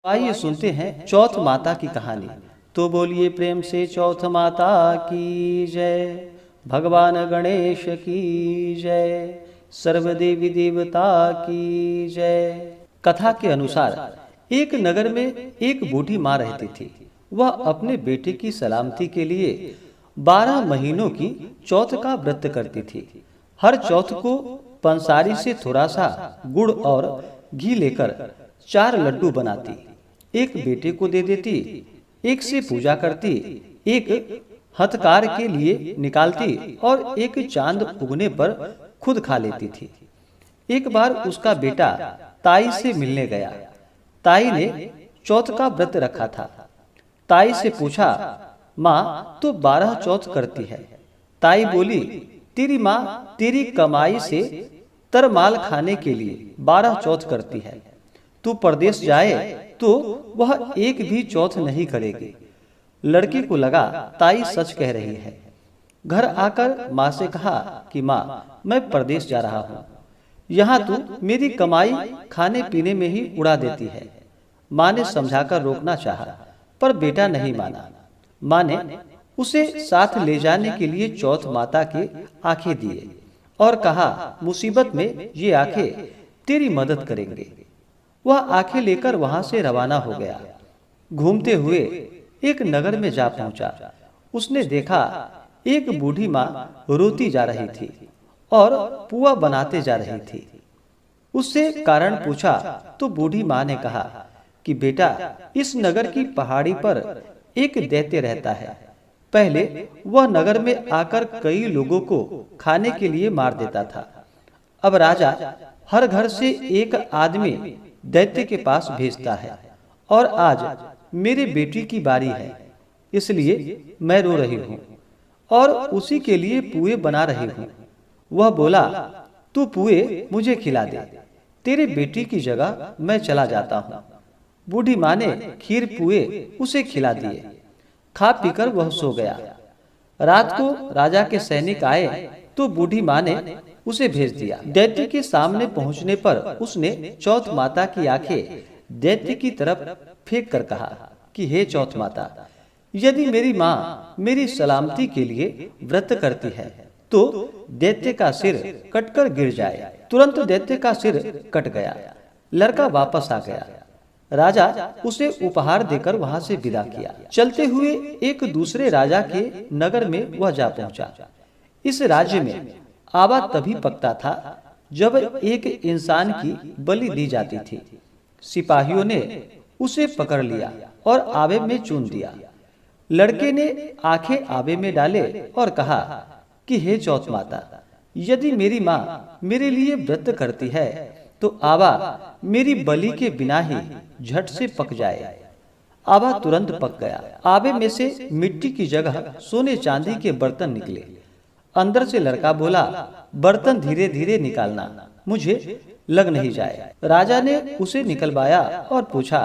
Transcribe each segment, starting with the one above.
आइए सुनते हैं चौथ माता की कहानी। तो बोलिए प्रेम से चौथ माता की जय। भगवान गणेश की जय। सर्व देवी देवता की जय। कथा के अनुसार एक नगर में एक बूढ़ी माँ रहती थी। वह अपने बेटे की सलामती के लिए 12 महीनों की चौथ का व्रत करती थी। हर चौथ को पंसारी से थोड़ा सा गुड़ और घी लेकर 4 लड्डू बनाती, एक बेटे को दे देती, एक से पूजा करती, एक हथकार के लिए निकालती और एक चांद उगने पर खुद खा लेती थी। एक बार उसका बेटा ताई से मिलने गया। ताई ने चौथ का व्रत रखा था। ताई से पूछा, माँ तो 12 चौथ करती है। ताई बोली, तेरी माँ तेरी कमाई से तरमाल खाने के लिए 12 चौथ करती है। तू परदेश जाए तो वह एक भी चौथ नहीं करेगी। लड़के को लगा ताई सच कह रही है। घर आकर माँ से कहा कि माँ मैं परदेश जा रहा हूँ, यहाँ तू मेरी कमाई खाने पीने में ही उड़ा देती है। माँ ने समझाकर रोकना चाहा, पर बेटा नहीं माना। माँ ने उसे साथ ले जाने के लिए चौथ माता के आंखें दिए और कहा, मुसीबत में ये आंखें तेरी मदद करेंगे। वह आंखें लेकर वहां से रवाना हो गया। घूमते हुए एक नगर में जा पहुंचा। उसने देखा एक बूढ़ी माँ रोती जा रही थी और पुआ बनाते जा रही थी। उससे कारण पूछा तो बूढ़ी माँ ने कहा कि बेटा, इस नगर की पहाड़ी पर एक दैत्य रहता है। पहले वह नगर में आकर कई लोगों को खाने के लिए मार देता था। अब राजा हर घर से एक आदमी दैत्य के पास भेजता है और आज मेरे बेटी की बारी है, इसलिए मैं रो रही हूँ और उसी के लिए पुए बना रही हूँ। वह बोला, तू पुए मुझे खिला दे, तेरे बेटी की जगह मैं चला जाता हूँ। बूढ़ी माँ ने खीर पुए उसे खिला दिए। खा पीकर वह सो गया। रात को राजा के सैनिक आए तो बूढ़ी माँ ने उसे भेज दिया। दैत्य के सामने पहुंचने पर उसने चौथ माता की आंखें दैत्य की तरफ फेंक कर कहा कि हे चौथ माता, यदि मेरी माँ मेरी सलामती के लिए व्रत करती है तो दैत्य का सिर कटकर गिर जाए। तुरंत दैत्य का सिर कट गया। लड़का वापस आ गया। राजा उसे उपहार देकर वहां से विदा किया। चलते हुए एक दूसरे राजा के नगर में वह जा पहुंचा। इस राज्य में आवा तभी पकता था जब एक इंसान की बलि दी जाती थी। सिपाहियों ने उसे पकड़ लिया और आवे में चून दिया। लड़के ने आंखें आवे में डाले और कहा कि हे चौथ माता, यदि मेरी माँ मेरे लिए व्रत करती है तो आवा मेरी बलि के बिना ही झट से पक जाए। आवा तुरंत पक गया। आवे में से मिट्टी की जगह सोने चांदी के बर्तन निकले। अंदर से लड़का बोला, बर्तन धीरे धीरे निकालना, मुझे लग नहीं जाए। राजा ने उसे निकलवाया और पूछा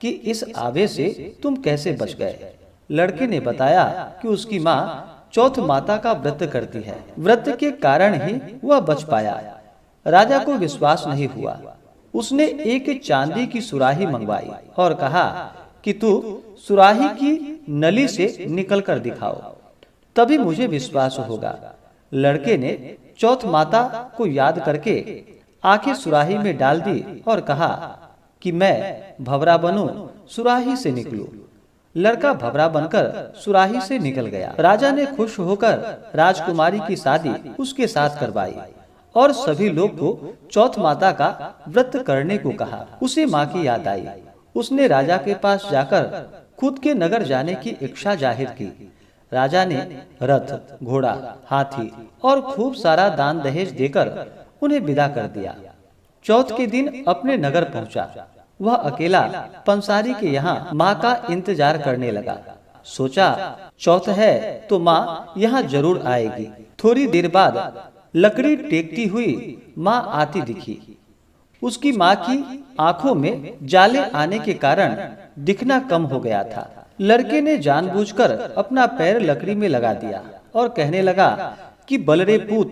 कि इस आवे से तुम कैसे बच गए। लड़के ने बताया कि उसकी माँ चौथ माता का व्रत करती है, व्रत के कारण ही वह बच पाया। राजा को विश्वास नहीं हुआ। उसने एक चांदी की सुराही मंगवाई और कहा कि तू सुराही की नली से निकल कर दिखाओ, तभी मुझे विश्वास होगा। लड़के ने चौथ माता को याद करके आंखें सुराही में डाल दी और कहा कि मैं भंवरा बनूं, सुराही से निकलूं। लड़का भंवरा बनकर सुराही से निकल गया। राजा ने खुश होकर राजकुमारी की शादी उसके साथ करवाई और सभी लोग को चौथ माता का व्रत करने को कहा। उसे माँ की याद आई। उसने राजा के पास जाकर खुद के नगर जाने की इच्छा जाहिर की। राजा ने रथ, घोड़ा, हाथी और खूब सारा दान दहेज देकर उन्हें विदा कर दिया। चौथ के दिन अपने नगर पहुंचा। वह अकेला पंसारी के यहाँ माँ का इंतजार करने लगा। सोचा, चौथ है तो माँ यहाँ जरूर आएगी। थोड़ी देर बाद लकड़ी टेकती हुई माँ आती दिखी। उसकी माँ की आंखों में जाले आने के कारण दिखना कम हो गया था। लड़के ने जानबूझकर अपना पैर लकड़ी में लगा दिया और कहने लगा कि बलरे पूत,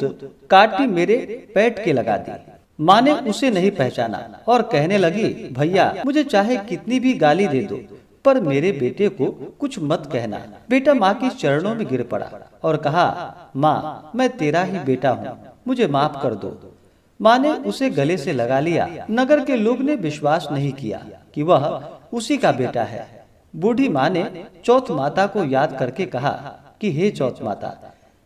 काटी मेरे पेट के लगा दी। माँ ने उसे नहीं पहचाना और कहने लगी, भैया मुझे चाहे कितनी भी गाली दे दो, पर मेरे बेटे को कुछ मत कहना। बेटा माँ के चरणों में गिर पड़ा और कहा, माँ मैं तेरा ही बेटा हूँ, मुझे माफ कर दो। माँ ने उसे गले से लगा लिया। नगर के लोग ने विश्वास नहीं किया कि वह उसी का बेटा है। बूढ़ी माँ ने चौथ माता को याद करके कहा कि हे चौथ माता,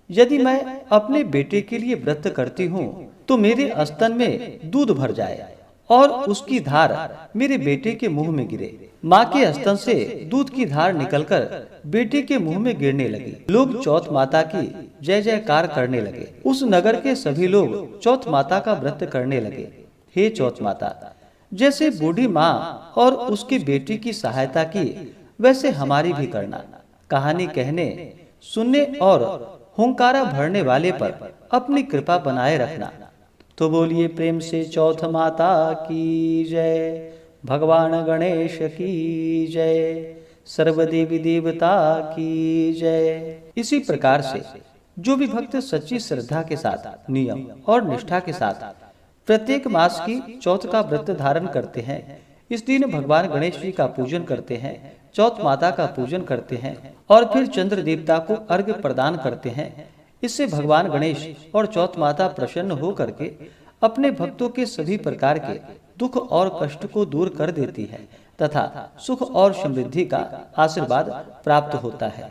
यदि मैं अपने बेटे के लिए व्रत करती हूँ तो मेरे स्तन में दूध भर जाए और उसकी धार मेरे बेटे के मुंह में गिरे। माँ के स्तन से दूध की धार निकलकर बेटे के मुंह में गिरने लगी। लोग चौथ माता की जय जयकार करने लगे। उस नगर के सभी लोग चौथ माता का व्रत करने लगे। हे चौथ माता, जैसे बूढ़ी माँ और उसके बेटी की सहायता की, वैसे हमारी भी करना। कहानी कहने, सुनने और हुंकारा भरने वाले पर अपनी कृपा बनाए रखना। तो बोलिए प्रेम से चौथ माता की जय, भगवान गणेश की जय, सर्वदेवी देवता की जय। इसी प्रकार से जो भी भक्त सच्ची श्रद्धा के साथ, नियम और निष्ठा के साथ प्रत्येक मास की चौथ का व्रत धारण करते हैं, इस दिन भगवान गणेश जी का पूजन करते हैं, चौथ माता का पूजन करते हैं और फिर चंद्र देवता को अर्घ्य प्रदान करते हैं। इससे भगवान गणेश और चौथ माता प्रसन्न हो करके अपने भक्तों के सभी प्रकार के दुख और कष्ट को दूर कर देती है तथा सुख और समृद्धि का आशीर्वाद प्राप्त होता है।